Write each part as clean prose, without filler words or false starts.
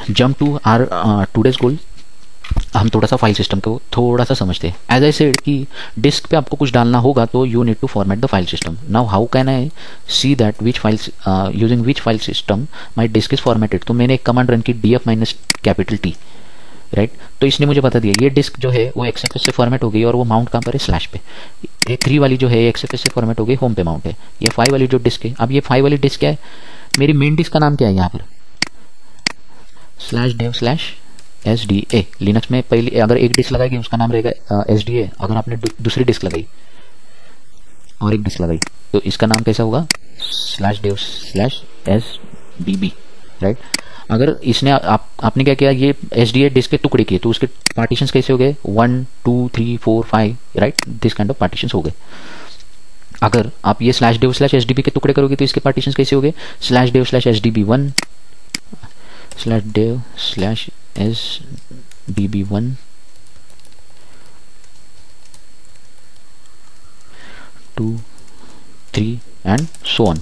Jump to our today's गोल, हम थोड़ा सा फाइल सिस्टम को थोड़ा सा समझते हैं. एज आई सेड कि डिस्क पे आपको कुछ डालना होगा तो you need to format the file system. Now how can I see that which files using which file system my disk is formatted. तो मैंने एक कमांड रन की df minus capital T, right. तो इसने मुझे बता दिया ये डिस्क जो है वो XFS से फॉर्मेट हो गई और वो माउंट कहाँ पर है, स्लैश पे. ये 3 वाली जो है XFS से फॉर्मेट हो गई, होम पे माउंट है. ये 5 वाली जो डिस्क है, अब ये 5 वाली डिस्क क्या है, मेरी मेन डिस्क का नाम क्या है यहाँ पर, /dev/SDA. लिनक्स में पहले अगर एक डिस्क लगाएगी उसका नाम रहेगा SDA. अगर आपने दूसरी डिस्क लगाई और एक डिस्क लगाई तो इसका नाम कैसा होगा, /dev/SDB, राइट. अगर इसने आपने क्या किया, ये SDA डिस्क के टुकड़े किए तो उसके पार्टीशंस कैसे हो गए, 1 2 3 4 5, right. This kind of partitions हो गए. अगर आप ये /dev/SDB के टुकड़े करोगे तो इसके पार्टीशंस कैसे हो गए, /dev/SDB1 /dev/SDB1 2 3 and so on.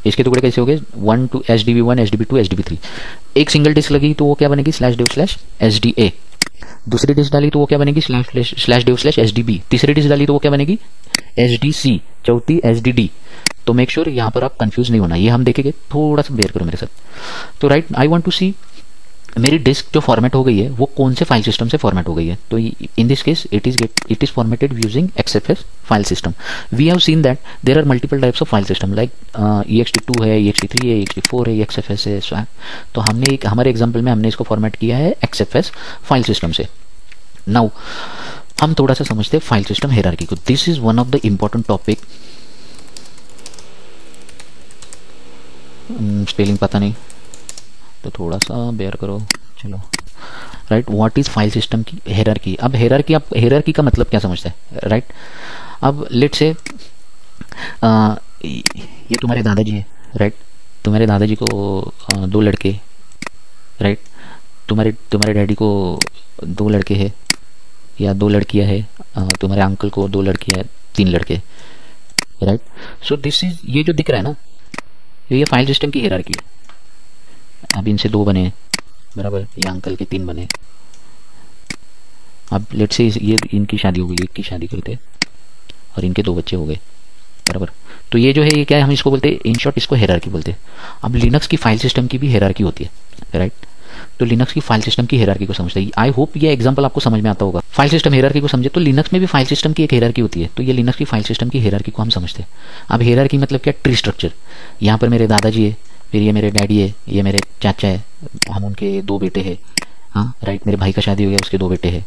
इसके टुकड़े कैसे हो गए, 1 2 SDB1 SDB2 SDB3. एक सिंगल डिस्क लगी तो वो क्या बनेगी, /dev/SDA. दूसरी डिस्क डाली तो वो क्या बनेगी, /dev/SDB. तीसरी डिस्क डाली तो वो क्या बनेगी, SDC. चौथी SDD. तो मेक श्योर यहाँ पर आप कंफ्यूज नहीं होना, ये हम देखेंगे, थोड़ा सा बेयर करो मेरे साथ. तो राइट, आई वांट टू सी मेरी डिस्क जो फॉर्मेट हो गई है वो कौन से फाइल सिस्टम से फॉर्मेट हो गई है. तो in this case it is formatted using XFS file system. We have seen that there are multiple types of file system like ext2 है, ext3 है, ext4 है, XFS है, स्वैप. तो हमने हमारे एग्जाम्पल में हमने इसको फॉर्मेट किया है XFS फाइल सिस्टम से. नाउ हम थोड़ा सा समझते हैं फाइल सिस्टम हायरार्की को. This is one of the important topic. Spelling पता नहीं तो थोड़ा सा बेयर करो. चलो, right. What is file system की हायरार्की. अब हायरार्की, आप हायरार्की का मतलब क्या समझते हैं, राइट. अब लेट से ये तुम्हारे दादाजी है, राइट. तुम्हारे दादाजी को 2 लड़के, राइट. तुम्हारे डैडी को 2 लड़के हैं या 2 लड़कियां है. तुम्हारे अंकल को 2 लड़कियां, 3 लड़के, राइट. सो दिस इज, ये जो दिख रहा है ना, ये फाइल सिस्टम की हायरार्की है. अब इनसे 2 बने, बराबर. ये अंकल के 3 बने. अब लेट से ये इनकी शादी हो गई, एक की शादी करते और इनके 2 बच्चे हो गए, बराबर. तो ये जो है ये क्या है, हम इसको बोलते हैं, इन शॉर्ट इसको हायरार्की बोलते हैं. अब लिनक्स की फाइल सिस्टम की भी हायरार्की होती है, राइट. तो लिनक्स की फाइल सिस्टम की हायरार्की को समझते हैं. आई होप ये एग्जांपल आपको समझ में आता होगा. फाइल सिस्टम हायरार्की को समझे तो लिनक्स में भी फाइल सिस्टम की एक हायरार्की होती है. तो ये लिनक्स की फाइल सिस्टम की हायरार्की को हम समझते हैं. अब हायरार्की मतलब क्या, ट्री स्ट्रक्चर. यहाँ पर मेरे दादाजी है, फिर ये मेरे डैडी है, ये मेरे चाचा है, हम उनके 2 बेटे हैं, हाँ, राइट. मेरे भाई का शादी हो गया, उसके 2 बेटे हैं.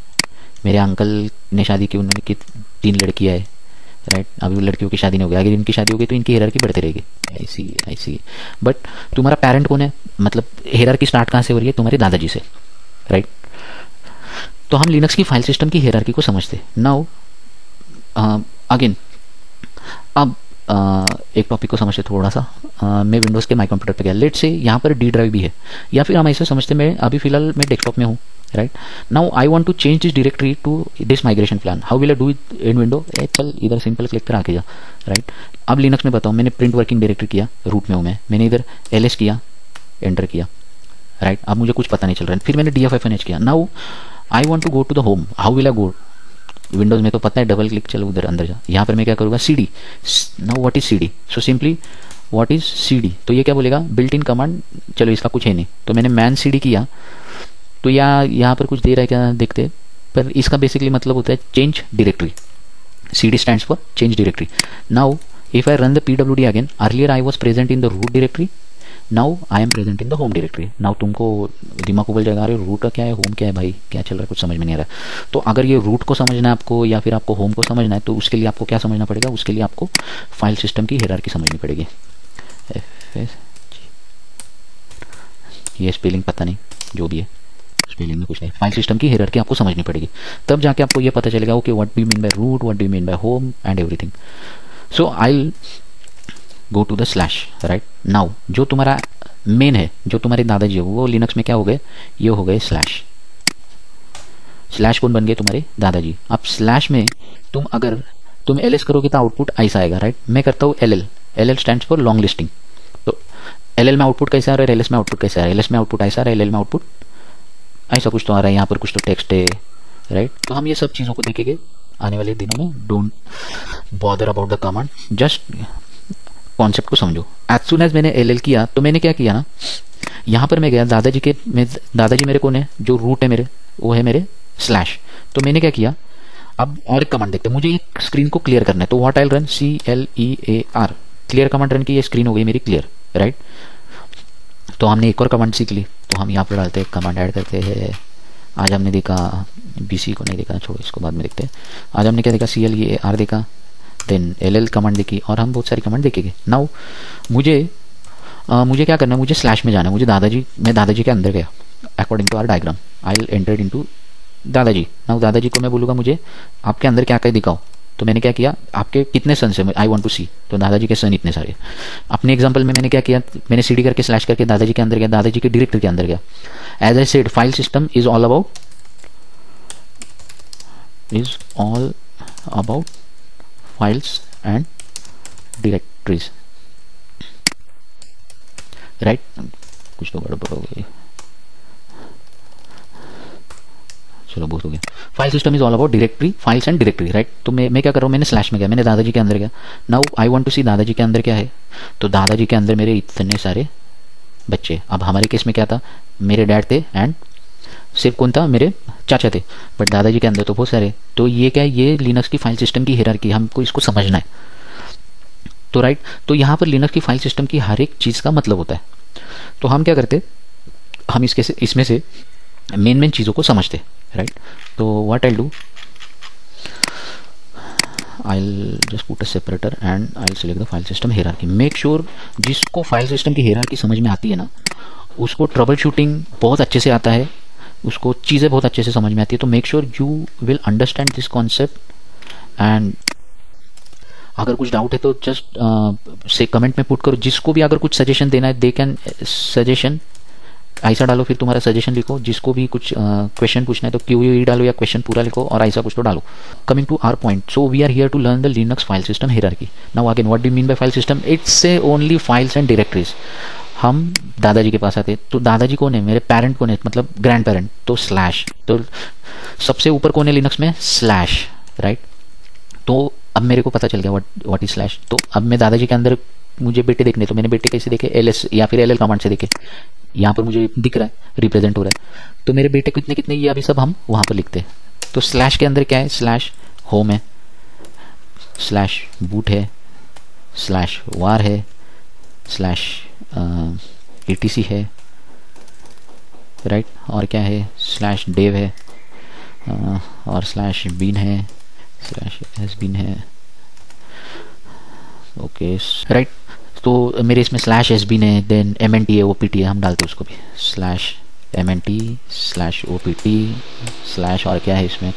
मेरे अंकल ने शादी की, उन्होंने की 3 लड़कियां है, राइट. अभी लड़कियों की शादी नहीं हो गई, अगर इनकी शादी हो गई तो इनकी हायरार्की बढ़ती रहेगी. ऐसी. बट तुम्हारा पेरेंट कौन है, मतलब हायरार्की स्टार्ट कहाँ से हो रही है, तुम्हारे दादाजी से, राइट. तो हम लिनक्स की फाइल सिस्टम की हायरार्की को समझते. नाउ अगेन, अब एक टॉपिक को समझते थोड़ा सा. मैं विंडोज़ के माई कंप्यूटर पे गया. लेट से यहाँ पर डी ड्राइव भी है, या फिर हम ऐसे समझते, मैं अभी फिलहाल मैं डेस्कटॉप में हूँ, right. Now I want to change this directory to this migration plan. How will I do it in window. चल इधर सिंपल क्लिक कर आके जा, राइट. अब लिनक्स में बताओ, मैंने प्रिंट वर्किंग डायरेक्टरी किया, रूट में हूँ मैंने इधर ls किया, एंटर किया, राइट. अब मुझे कुछ पता नहीं चल रहा है. फिर मैंने df-h किया. Now I want to go to the home. How will I go. Windows में तो पता है, डबल क्लिक, चलो उधर अंदर जा. यहाँ पर मैं क्या करूँगा, cd. Now what is cd. So simply what is cd. तो ये क्या बोलेगा, बिल्ट इन कमांड. चलो इसका कुछ है नहीं, तो मैंने मैन cd किया. तो यहाँ पर कुछ दे रहा है क्या, देखते. पर इसका बेसिकली मतलब होता है change directory. cd stands for change directory. Now if I run the pwd again, earlier I was present in the root directory, now I am present in the home directory. Now तुमको दिमाग को बोल जाएगा, अरे root का क्या है, home क्या है, भाई क्या चल रहा है, कुछ समझ में नहीं आ रहा. तो अगर ये रूट को समझना है आपको या फिर आपको होम को समझना है, तो उसके लिए आपको क्या समझना पड़ेगा, उसके लिए आपको फाइल सिस्टम की हायरार्की समझनी पड़ेगी. ये स्पेलिंग पता नहीं, जो भी है स्पेलिंग में कुछ नहीं. फाइल सिस्टम की हायरार्की आपको समझनी पड़ेगी, तब जाके आपको ये पता चलेगा, okay what do you mean by root, what do you mean by home and everything. So I go to the slash, right. Now जो तुम्हारा मेन है, जो तुम्हारे दादाजी है, वो लिनक्स में क्या हो गए, ये हो गए स्लैश. स्लैश कौन बन गए, तुम्हारे दादाजी. अब स्लैश में अगर तुम ls करोगे तो आउटपुट ऐसा आएगा, राइट. मैं करता हूँ ll stands for long listing. तो एल में आउटपुट कैसा आ रहा है, एल में आउटपुट कैसा आ रहा है, एल में आउटपुट ऐसा आ रहा है, एल में आउटपुट ऐसा कुछ तो आ रहा है, यहाँ पर कुछ तो टेक्स्ट है, राइट। तो हम ये सब चीज़ों को देखेंगे आने वाले दिनों में। Don't bother about the command, just concept को समझो। एज सुन एज मैंने एल किया तो मैंने क्या किया ना, यहाँ पर मैं गया दादाजी मेरे कौन है, जो रूट है मेरे वो है मेरे स्लैश। तो मैंने क्या किया, अब और एक कमांड देखते हैं, मुझे एक स्क्रीन को क्लियर करना है, तो what I run, CLEAR, clear command run की, ये स्क्रीन हो गई मेरी क्लियर, राइट। तो हमने एक और कमांड सीख ली, तो हम यहाँ पर डालते हैं, कमांड ऐड करते हैं। आज हमने देखा BC को नहीं देखा, छोड़ो इसको बाद में देखते हैं। आज हमने क्या देखा, CLEAR देखा, देन LL कमांड देखी, और हम बहुत सारी कमांड देखेंगे। नाउ मुझे क्या करना है, मुझे स्लैश में जाना है, मैं दादाजी के अंदर गया, according to our diagram I will enter into दादाजी। नाउ दादाजी को मैं बोलूँगा मुझे आपके अंदर क्या क्या दिखाओ, तो मैंने क्या किया, आपके कितने सन से आई वांट टू सी, तो दादाजी के सन इतने सारे। अपने एग्जांपल में मैंने क्या किया, मैंने CD करके स्लैश करके दादाजी के अंदर गया, दादाजी के डायरेक्टरी के अंदर गया। As I said, file system is all about files and directories, right. कुछ तो गड़बड़ हो गई, चलो बहुत हो गया। File system is all about directory, files and directory, right. तो मैं क्या कर रहा हूँ, मैंने स्लैश में गया, मैंने दादाजी के अंदर गया। नाउ आई वांट टू सी दादाजी के अंदर क्या है, तो दादाजी के अंदर मेरे इतने सारे बच्चे। अब हमारे केस में क्या था, मेरे डैड थे एंड सिर्फ कौन था, मेरे चाचा थे, बट दादाजी के अंदर तो बहुत सारे। तो ये क्या है, ये लिनक्स की फाइल सिस्टम की हायरार्की, हमको इसको समझना है। तो राइट, तो यहाँ पर लिनक्स की फाइल सिस्टम की हर एक चीज़ का मतलब होता है। तो हम क्या करते, हम इसमें से मेन चीज़ों को समझते, राइट। तो what I do, I'll just put a separator and I'll select the file system hierarchy. Make sure जिसको फाइल सिस्टम की hierarchy समझ में आती है ना, उसको ट्रबल शूटिंग बहुत अच्छे से आता है, उसको चीज़ें बहुत अच्छे से समझ में आती है। तो make sure you will understand this concept. And अगर कुछ डाउट है तो जस्ट से कमेंट में पुट करो। जिसको भी अगर कुछ सजेशन देना है, दे कैन सजेशन ऐसा डालो, फिर तुम्हारा सजेशन लिखो। जिसको भी कुछ क्वेश्चन पूछना है तो QE डालो या क्वेश्चन पूरा लिखो और ऐसा कुछ तो डालो। Coming to our point, so we are here to learn the Linux file system hierarchy. Now again what do you mean by file system, it's a only files and directories. हम दादाजी के पास आते, तो दादाजी कौन है, मेरे पेरेंट कौन है, मतलब ग्रैंड पेरेंट, तो स्लैश। तो सबसे ऊपर कौन है लिनक्स में, स्लैश, राइट। तो अब मेरे को पता चल गया व्हाट इज स्लैश। तो अब मैं दादाजी के अंदर मुझे बेटे देखने, तो मैंने बेटे कैसे देखे, LS या फिर LL कमांड से देखे। यहाँ पर मुझे दिख रहा है, रिप्रेजेंट हो रहा है, तो मेरे बेटे कितने कितने ये अभी सब हम वहाँ पर लिखते हैं। तो स्लैश के अंदर क्या है, स्लैश होम है, स्लैश बूट है, स्लैश वार है, स्लैश ETC है, राइट। और क्या है, स्लैश डेव है, और स्लैश बीन है, स्लैश SBin है, ओके, राइट। तो मेरे इसमें स्लैश SBin है, देन MNT है, OPT है, हम डालते हैं उसको भी, slash MNT slash OPT slash, और क्या है इसमें,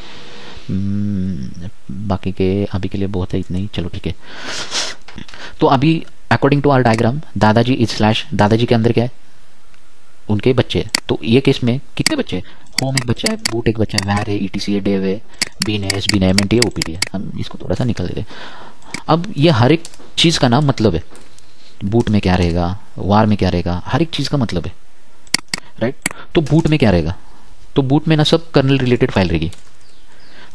बाकी के अभी के लिए बहुत है, इतना ही, चलो ठीक है। तो अभी अकॉर्डिंग टू आवर डायग्राम, दादाजी इज स्लैश, दादाजी के अंदर क्या है, उनके बच्चे। तो ये केस में कितने बच्चे, होम एक बच्चा है, बूट एक बच्चा है, वैर है, ETC है, डेव है, बीन है, SBin है, MNT है, OPT है। हम इसको थोड़ा सा निकल देते हैं। अब ये हर एक चीज़ का नाम मतलब है, बूट में क्या रहेगा, वार में क्या रहेगा, हर एक चीज़ का मतलब है, राइट। तो बूट में क्या रहेगा, तो बूट में ना सब कर्नल रिलेटेड फाइल रहेगी।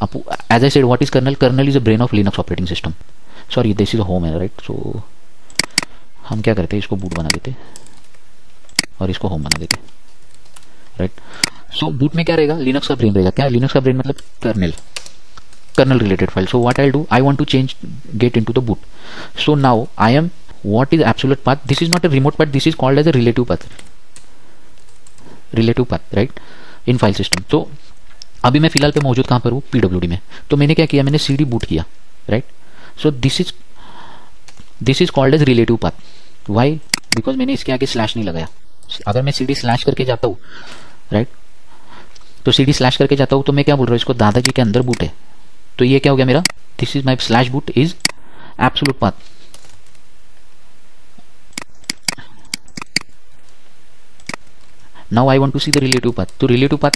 अब as I said, what is kernel, kernel is a brain of Linux operating system. Sorry, this is home है, राइट। सो हम क्या करते हैं, इसको बूट बना देते और इसको होम बना देते, राइट। सो बूट में क्या रहेगा, लिनक्स का ब्रेन रहेगा। क्या लिनक्स का ब्रेन मतलब kernel related file. So what I do, I want to change get into the boot. So now I am, what is absolute path, this is not a remote path, this is called as a relative path, right, in file system। तो अभी मैं फिलहाल पे मौजूद कहाँ पर हूँ, PWD में। तो मैंने क्या किया, मैंने CD बूट किया, right. So this is called as relative path. Why, because मैंने इसके आगे स्लैश नहीं लगाया। अगर मैं CD स्लैश करके जाता हूँ, राइट, तो CD स्लैश करके जाता हूँ, तो मैं क्या बोल रहा हूँ, इसको दादाजी के अंदर बूट है, तो ये क्या हो गया मेरा, this is my slash boot is absolute path. Now I want to see the relative path. तो रिलेटिव पाथ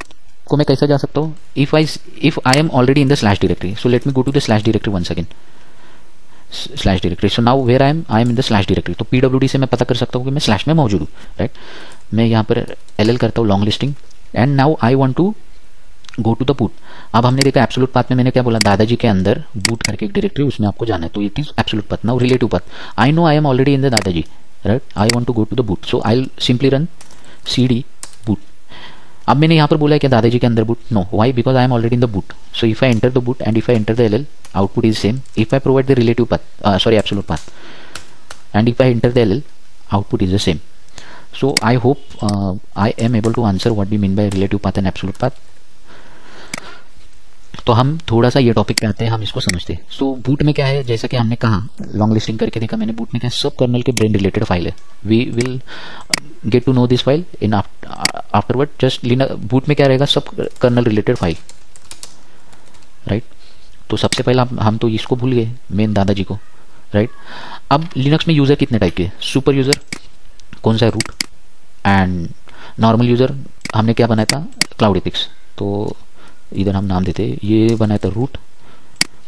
को मैं कैसे जा सकता हूँ, if I am already in the slash directory, so let me go to the slash directory once again, slash directory. So now where I am in the slash directory. तो PWD से मैं पता कर सकता हूँ कि मैं स्लैश में मौजूद हूँ, राइट. मैं यहाँ पर एल करता हूँ long listing and now I want to go to the boot. अब हमने देखा एब्सोल्यूट पाथ में मैंने क्या बोला, दादाजी के अंदर बूट करके एक डायरेक्टरी, उसमें आपको जाना है. तो it is absolute path. Now relative path, I know I am already in the दादाजी, right. I want to go to the boot, so I simply run cd boot. अब मैंने यहाँ पर बोला है कि दादाजी के अंदर boot, no. Why? Because I am already in the boot. So if I enter the boot and if I enter the L output is same. If I provide the relative path, sorry absolute path, and if I enter the L output is the same. So I hope I am able to answer what we mean by relative path and absolute path. तो हम थोड़ा सा ये topic पे आते हैं, हम इसको समझते हैं. सो बूट में क्या है, जैसा कि हमने कहा, लॉन्ग लिस्टिंग करके देखा मैंने, बूट में क्या है, सब कर्नल के ब्रेन रिलेटेड फाइल है. We will get to know this file in afterward. Just boot में क्या रहेगा, सब कर्नल रिलेटेड फाइल, राइट. तो सबसे पहला हम तो इसको भूल गए, मेन दादाजी को, राइट. अब लिनक्स में यूजर कितने टाइप के, सुपर यूजर कौन सा है, रूट, एंड नॉर्मल यूजर हमने क्या बनाया था, क्लाउड एथिक्स. तो इधर हम नाम देते, ये बनाया था रूट,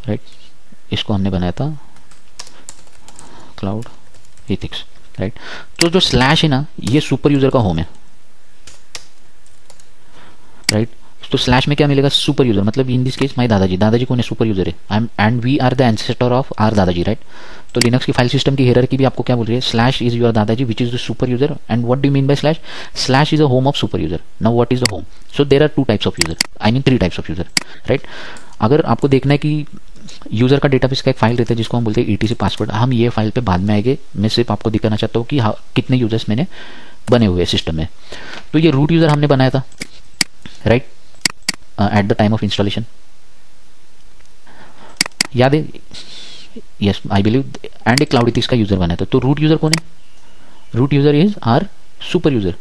राइट. इसको हमने बनाया था क्लाउड एथिक्स, राइट. तो जो स्लैश है ना, ये सुपर यूजर का होम है, राइट. तो स्लैश में क्या मिलेगा, सुपर यूजर, मतलब इन दिस केस माय दादाजी. दादाजी कौन है, सुपर यूजर है. I am and we are the ancestor of our दादाजी, राइट. तो लिनक्स की फाइल सिस्टम की हियरार्की भी आपको क्या बोल रही है, स्लैश इज योर दादाजी which is the super user. And what do you mean by slash, slash is a home of super user. Now what is the home, so there are two types of user, I mean 3 types of user, right. अगर आपको देखना है कि user का database का एक file रहता है जिसको हम बोलते हैं etc पासवर्ड, हम ये फाइल पे बाद में आएंगे. मैं सिर्फ आपको दिखाना चाहता हूँ कि कितने यूजर्स मैंने बने हुए सिस्टम में. तो ये रूट यूजर हमने बनाया था, right, at the time of installation, याद है, यस आई बिलीव. एंड एक क्लाउड एथिक्स का यूजर बनाया था. तो रूट यूजर कौन है, root user is our super user,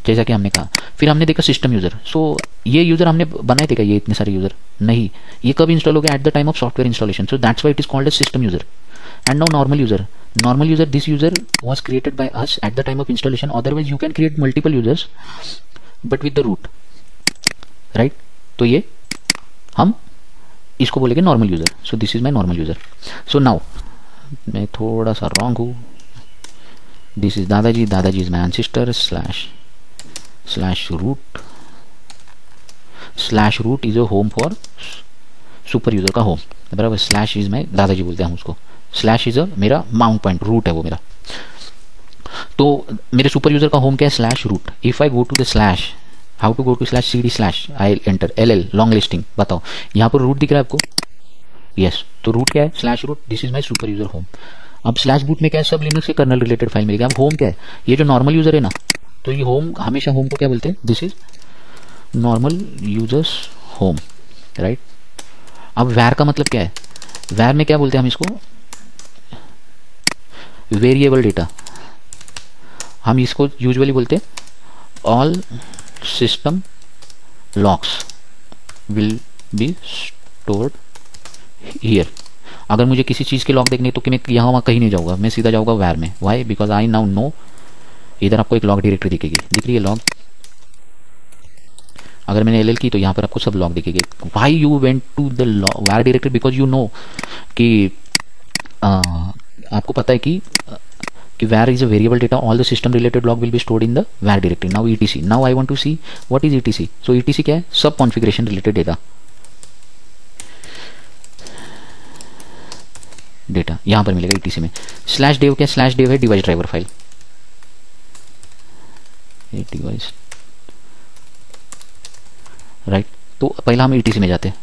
जैसा कि हमने कहा. फिर हमने देखा सिस्टम यूजर. सो ये यूजर हमने बनाए थे क्या, ये इतने सारे यूजर नहीं, ये कब इंस्टॉल हो गया, at the time of software installation. So that's why it is called as system user. And now normal user, normal user, this user was created by us at the time of installation. Otherwise you can create multiple users but with the root, right. तो ये हम इसको बोलेंगे normal user. So this is my normal user. So now मैं थोड़ा सा wrong हूँ. This is दादाजी, दादाजी is my ancestor, slash root is a home for super user का होम, बराबर. स्लैश इज माय दादाजी बोलते हैं हम उसको. स्लैश इज अ मेरा माउंट पॉइंट, रूट है वो मेरा. तो मेरे सुपर यूजर का होम क्या है, slash root. If I go to the slash, how to go to slash cd slash, I enter ll long listing. बताओ यहाँ पर रूट दिख रहा है आपको, यस. तो रूट क्या है, slash root, this is my super user home. अब स्लैश बूट में क्या है, सब लिनक्स के कर्नल रिलेटेड फाइल मिलेगा. अब होम क्या है, ये जो नॉर्मल यूजर है ना, तो ये होम, हमेशा होम को क्या बोलते हैं, this is normal users home, right. अब वैर का मतलब क्या है, वैर में क्या बोलते हैं हम इसको, वेरिएबल डेटा. हम इसको यूजुअली बोलते हैं all system locks will be stored here. अगर मुझे किसी चीज़ के लॉक देखने तो कि मैं यहाँ वहाँ कहीं नहीं जाऊँगा, मैं सीधा जाऊँगा वैर में. Why? Because I now know. इधर आपको एक लॉक डायरेक्टरी दिखेगी, दिख रही है लॉक. अगर मैंने एल की तो यहाँ पर आपको सब लॉक दिखेंगे. Why you went to the var directory, because you know कि आपको पता है कि where is a variable data, all the system related log will be stored in the var directory. Now etc, now I want to see what is etc. So etc क्या है, सब configuration related data. Data यहां पर मिलेगा etc में. Slash dev क्या, slash dev है device driver file, ये डिवाइस, राइट. तो पहला हम etc में जाते हैं.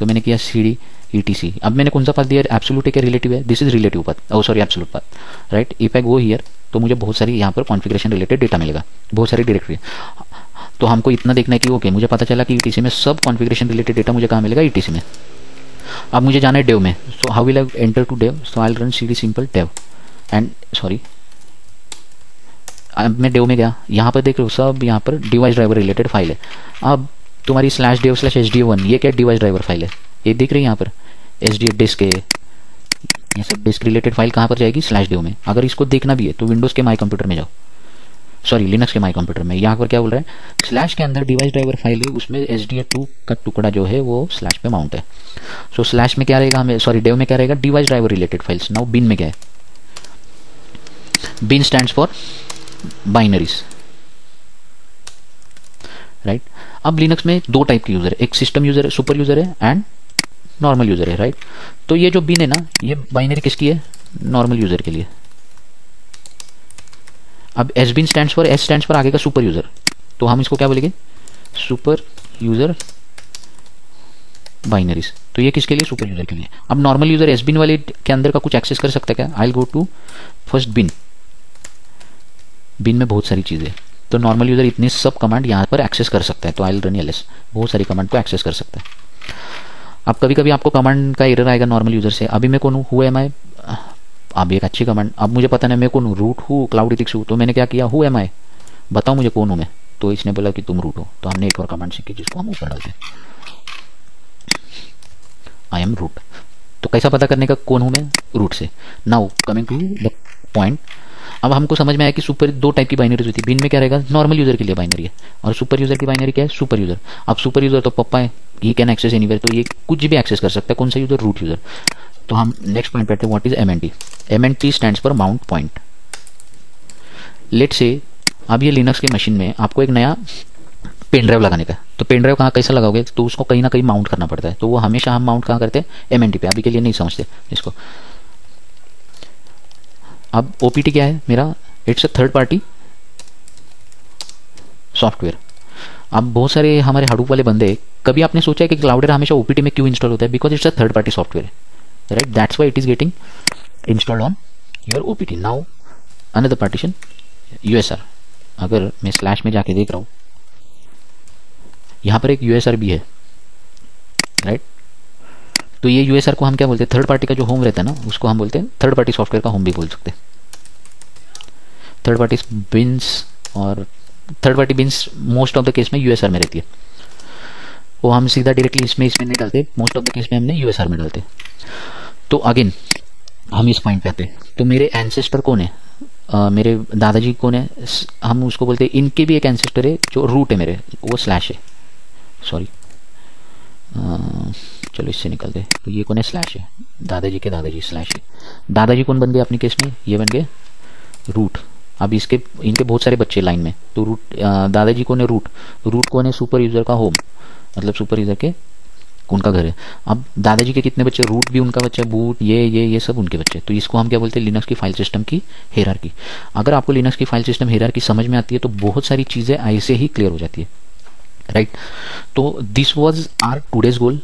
तो मैंने किया cd etc. अब मैंने कौन सा पाथ दिया, एब्सोल्यूट है क्या रिलेटिव है, this is relative path, oh sorry absolute path, right. If I go here तो मुझे बहुत सारी यहाँ पर कॉन्फ़िगरेशन रिलेटेड डेटा मिलेगा, बहुत सारी डायरेक्टरी. तो हमको इतना देखना है कि ओके मुझे पता चला कि etc में सब कॉन्फ़िगरेशन रिलेटेड डेटा मुझे कहाँ मिलेगा, etc में. अब मुझे जाना है dev में. So how will I enter to dev, so I will run cd simple dev and sorry. अब मैं dev में गया, यहाँ पर देख रहे हो सब यहाँ पर डिवाइस ड्राइवर रिलेटेड फाइल है. अब तुम्हारी स्लैश dev स्लैश sda1 ये क्या डिवाइस ड्राइवर फाइल है, ये दिख रही है यहाँ पर sda डिस्क है, ये सब डिस्क रिलेटेड फाइल कहाँ पर जाएगी, स्लैश dev में. अगर इसको देखना भी है तो विंडोज के माई कंप्यूटर में जाओ, सॉरी लिनक्स के माई कंप्यूटर में यहाँ पर क्या बोल रहा है, स्लैश के अंदर डिवाइस ड्राइवर फाइल है, उसमें SDA2 का टुकड़ा जो है वो स्लैश पे माउंट है। सो स्लैश में क्या रहेगा हमें, सॉरी डेव में क्या रहेगा, device driver related files. Now bin में क्या है, bin stands for binaries, right. अब लिनक्स में दो टाइप के यूजर है, एक सिस्टम यूजर है, सुपर यूजर है, एंड नॉर्मल यूजर है, राइट। तो ये जो बिन है ना, ये बाइनरी किसकी है, नॉर्मल यूजर के लिए। अब S bin stands for, S stands for आगे का सुपर यूजर, तो हम इसको क्या बोलेंगे, सुपर यूजर बाइनरीज। तो ये किसके लिए, सुपर यूजर के लिए। अब नॉर्मल यूजर एस बिन वाले के अंदर का कुछ एक्सेस कर सकता है क्या, आई गो टू फर्स्ट बिन, बिन में बहुत सारी चीजें, तो नॉर्मल यूजर इतनी सब कमांड यहाँ पर एक्सेस कर सकता है। तो आई रन ls, बहुत सारी कमांड को एक्सेस कर सकता है। अब कभी कभी आपको कमांड का एरर आएगा नॉर्मल यूजर से, अभी मैं कौन हूँ, हु एम आई, अब एक अच्छी कमांड, अब मुझे पता नहीं मैं कौन हूँ, रूट हूँ, क्लाउड इथिक्स हूँ, तो मैंने क्या किया, हु एम आई, बताओ मुझे कौन हूँ मैं, तो इसने बोला कि तुम रूट हो, तो हमने एक और कमांड सीखी जिसको हम ऊपर डालते हैं, आई एम रूट। तो कैसा पता करने का कौन हूं मैं, रूट से। Now coming to the point, अब हमको समझ में आया कि सुपर दो टाइप की बाइनरीज होती है, बिन में क्या रहेगा, नॉर्मल यूजर के लिए बाइनरी है, और सुपर यूजर की बाइनरी क्या है, सुपर यूजर। अब सुपर यूजर तो पप्पा है, ही कैन एक्सेस एनीवेयर, तो ये कुछ भी एक्सेस कर सकता है, कौन सा यूजर, रूट यूजर। तो हम नेक्स्ट पॉइंट पे आते हैं, what is MNT। MNT stands for mount point. Let say अब ये लिनक्स के मशीन में आपको एक नया पेन ड्राइव लगाने का, तो पेन ड्राइव कहाँ कैसा लगाओगे, तो उसको कहीं ना कहीं माउंट करना पड़ता है, तो वो हमेशा हम माउंट कहाँ करते हैं, MNT पे। अभी के लिए नहीं समझते इसको। अब OPT क्या है मेरा, it's a third party software. अब बहुत सारे हमारे हडूप वाले बंदे, कभी आपने सोचा है कि क्लाउडर हमेशा OPT में क्यों इंस्टॉल होता है, because it's a third party software, right, that's why it is getting installed on your OPT। Now another partition USR, अगर मैं स्लैश में जाके देख रहा हूँ, यहां पर एक USR भी है, राइट। तो ये USR को हम क्या बोलते हैं, थर्ड पार्टी का जो होम रहता है ना, उसको हम बोलते हैं थर्ड पार्टी सॉफ्टवेयर का होम भी बोल सकते हैं। थर्ड पार्टी बिन्स, और third party beans most of the case में USR में रहती है, वो हम सीधा डायरेक्टली इसमें नहीं डालते, मोस्ट ऑफ द केस में हमने USR में डालते। तो अगेन हम इस पॉइंट पे आते हैं, तो मेरे एंसेस्टर कौन है, मेरे दादाजी कौन है, हम उसको बोलते हैं, इनके भी एक एंसेस्टर है जो रूट है मेरे, वो स्लैश है, सॉरी चलो इससे निकलते। तो ये कौन है, स्लैश है, दादाजी के दादाजी स्लैश है। दादाजी कौन बन गए अपनी केस में, ये बन गए रूट। अब इसके इनके बहुत सारे बच्चे लाइन में, तो रूट दादाजी कौन है, रूट। रूट कौन है, सुपर यूजर का होम, मतलब सुपर यूजर के उनका घर है। अब दादाजी के कितने बच्चे, रूट भी उनका बच्चा, बूट ये सब उनके बच्चे। तो इसको हम क्या बोलते हैं, लिनक्स की फाइल सिस्टम की हायरार्की। अगर आपको लिनक्स की फाइल सिस्टम हायरार्की समझ में आती है तो बहुत सारी चीजें ऐसे ही क्लियर हो जाती है, राइट। तो this was our today's goal.